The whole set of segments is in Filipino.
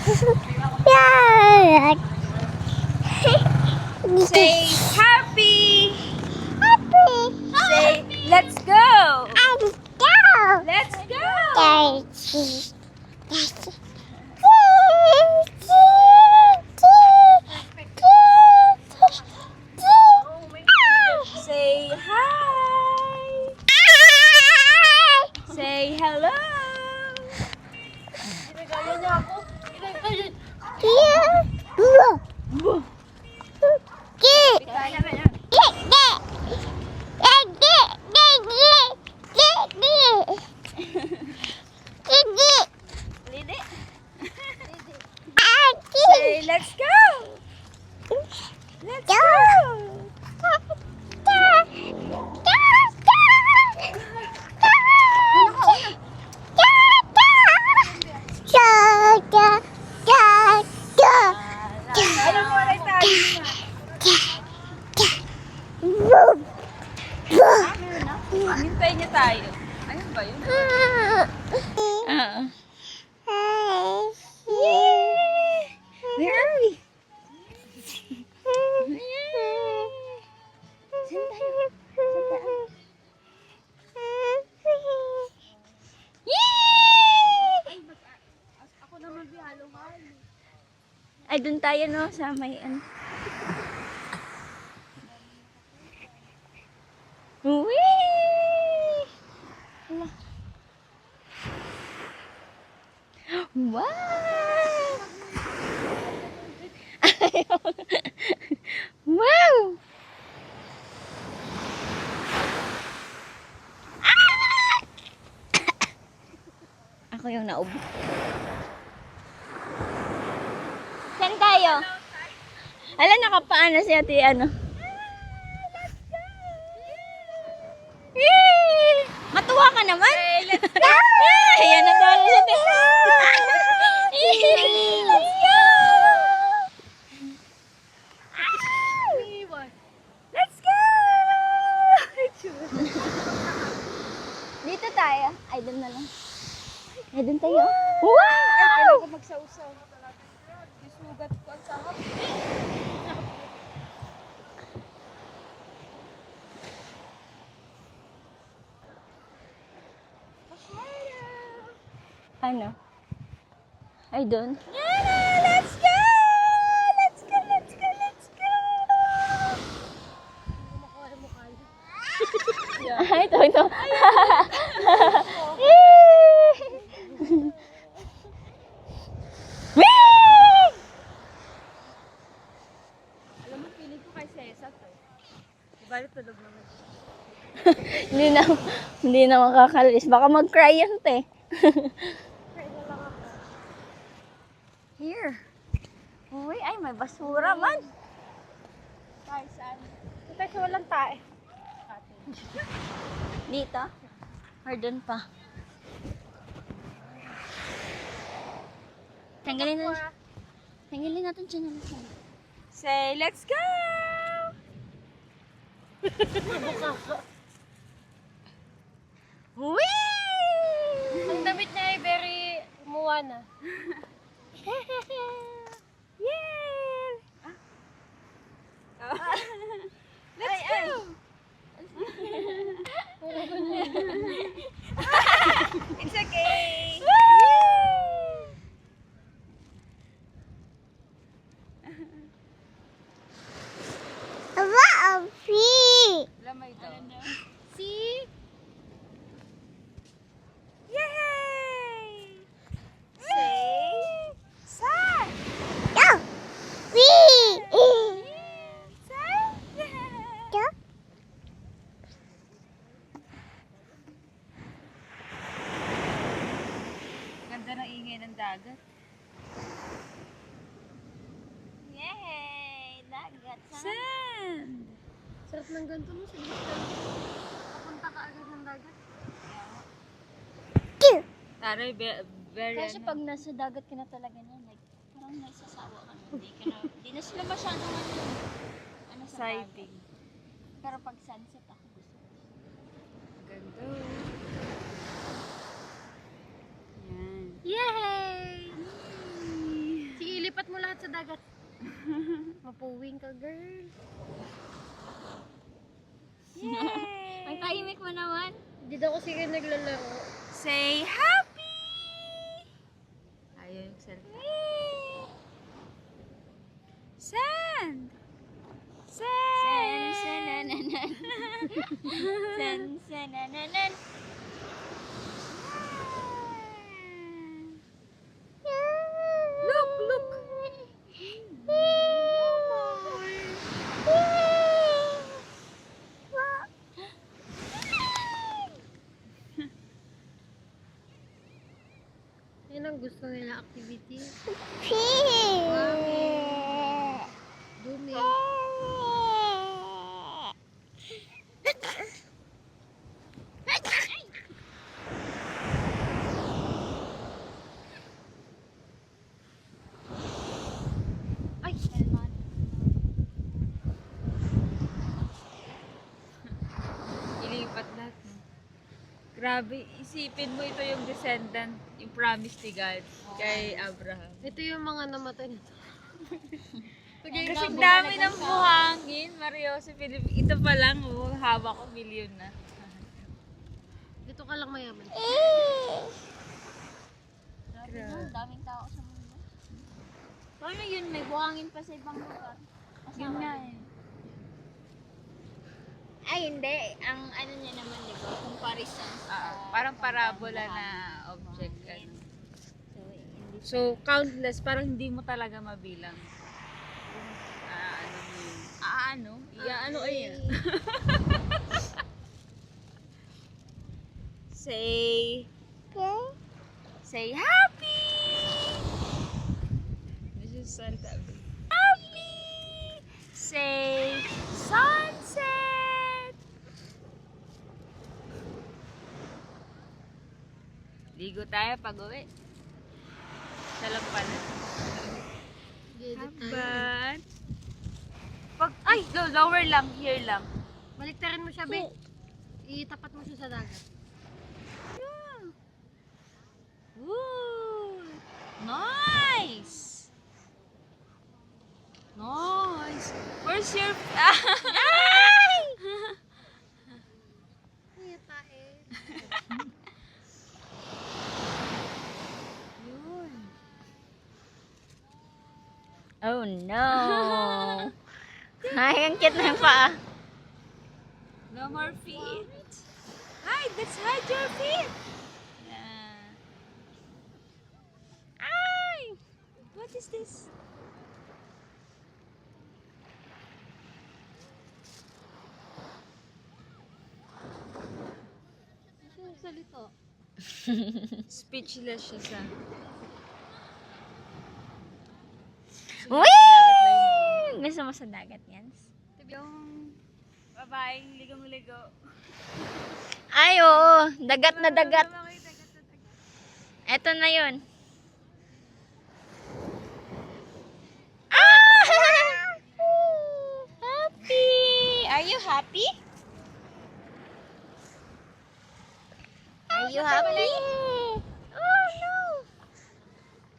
Yeah. Say happy. Happy. Say let's go. And go. Let's go. Daisy. Daisy. Say hi. Say hello. Lidi. Say let's go. Let's go. Ano mo ulit tayo? Hintay niya tayo. Ayun ba yun? Where are we? Saan tayo? Saan tayo? Ako naman bihalo-halo. Ay, dun tayo no, sa may ano. Whee! Wow! Wow! Ako yung naubo. Saan tayo? Ala, nakapaano si ate, ano? Yay! Matuwa ka naman? Let's go! Ayan na daw si ate. Let's go! Let's go! Dito tayo. Ay, doon na lang. Ay, doon tayo. Wow! Kailangan ko magsausaw. Isugat ko ang sahap. Ano? Ay, doon. Let's go! Let's go! Let's go! Let's go! Ay, ito. Alam mo, piling ko kay Cesar to. Diba tulog naman. Hindi na makakalis. Baka mag-cry yan, te. Here. Uy, ay, may basura man. Tayo saan? Tayo sa walang tae. Dito? Or doon pa? Tanggalin natin siya naman. Say, let's go! Whee! Ang damit niya ay very umuwa na. Yay! Let's go! It's okay! Wow, free. Lamay daw. See? Yay! Say, sad! Go. Free. Sad! Go. Ganda ng ingay ng dagat. Yay! Dagat sa... Sand! Sarap ng ganito mo, sige. Papunta ka agad ng dagat. Two. Taray, very Kasi pag nasa dagat ka na talaga na, like, parang naisasawa ka na. Hindi na sila masyadong ano sa dagat. exciting. Pero pag sunset ako gusto. Ganda. Yan. Yay! Ilipat mo lahat sa dagat. Mapuwing ka, girl. Ang tahimik mo naman. Hindi daw kasi kayo naglalaro. Say happy! Ayaw yung cellphone. Sand! San, Sand! sanananan. San, sanananan. Look, look! Yan ang gusto nila activity. Pee. Dumi. Ay, Elman. Ilipat lahat. No? Grabe, isipin mo ito yung descendant, yung promise ni God kay Abraham. Ito yung mga namatay nito. Kasi dami ng buhangin, Mario, sa Pilipinas. Ito pa lang, oh, hawak ko, bilyon na. Dito ka lang mayaman. Grabe no, daming tao sa mundo. Paano yun? May buhangin pa sa ibang lugar. Yun nga eh. Ay, hindi. Ang ano niya naman, di ba? Comparison sa... Parang parabola na object. buhangin. Ano. So, hindi So, countless, parang hindi mo talaga mabilang. Ano mo yun? Ano? Ano ay Say happy! This is Santa. Happy! Say sunset! Ligo tayo pag-uwi. Sa lang pala. Gilid tayo. Habat. Ay, lower lang. Here lang. Baliktarin mo siya, be. Itapat mo siya sa dagat. Woo! Nice! Nice! Where's your... Ay! Iya tae. Yun. Oh no! Ay, ang cute na yung paa. No more feet. Hide! Let's hide your feet! Yeah. Ay! What is this? Ano yung salito? Speechless siya sa... Whee! Gusto mo sa dagat yan? Yung... Bye-bye. Ligo-ligo. Ay, oo. Dagat na dagat. Eto na yun. Ah! Happy! Are you happy? Are you happy? Oh no!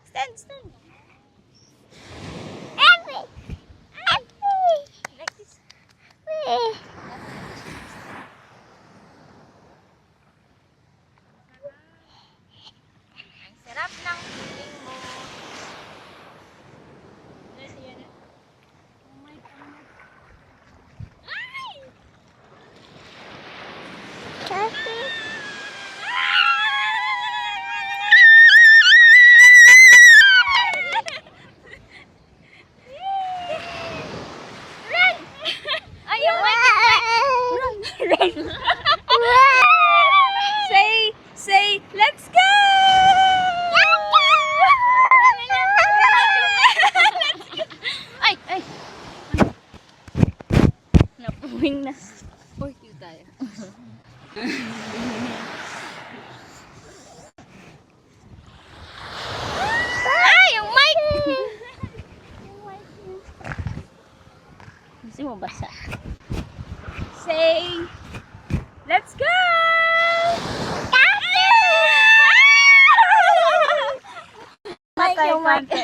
Stand, stand. Happy. Happy. Like this. Ang sarap ng feeling mo. Ay! Happy.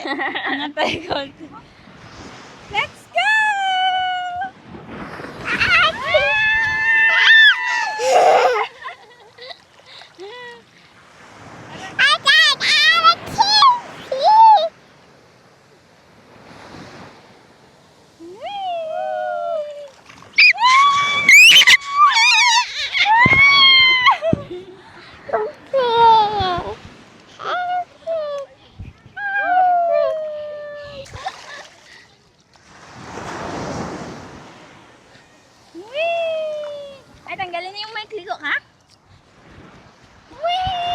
Angat tayo konti. Let's go! Ay, tanggalin na yung mic. Ligo ka? Whee!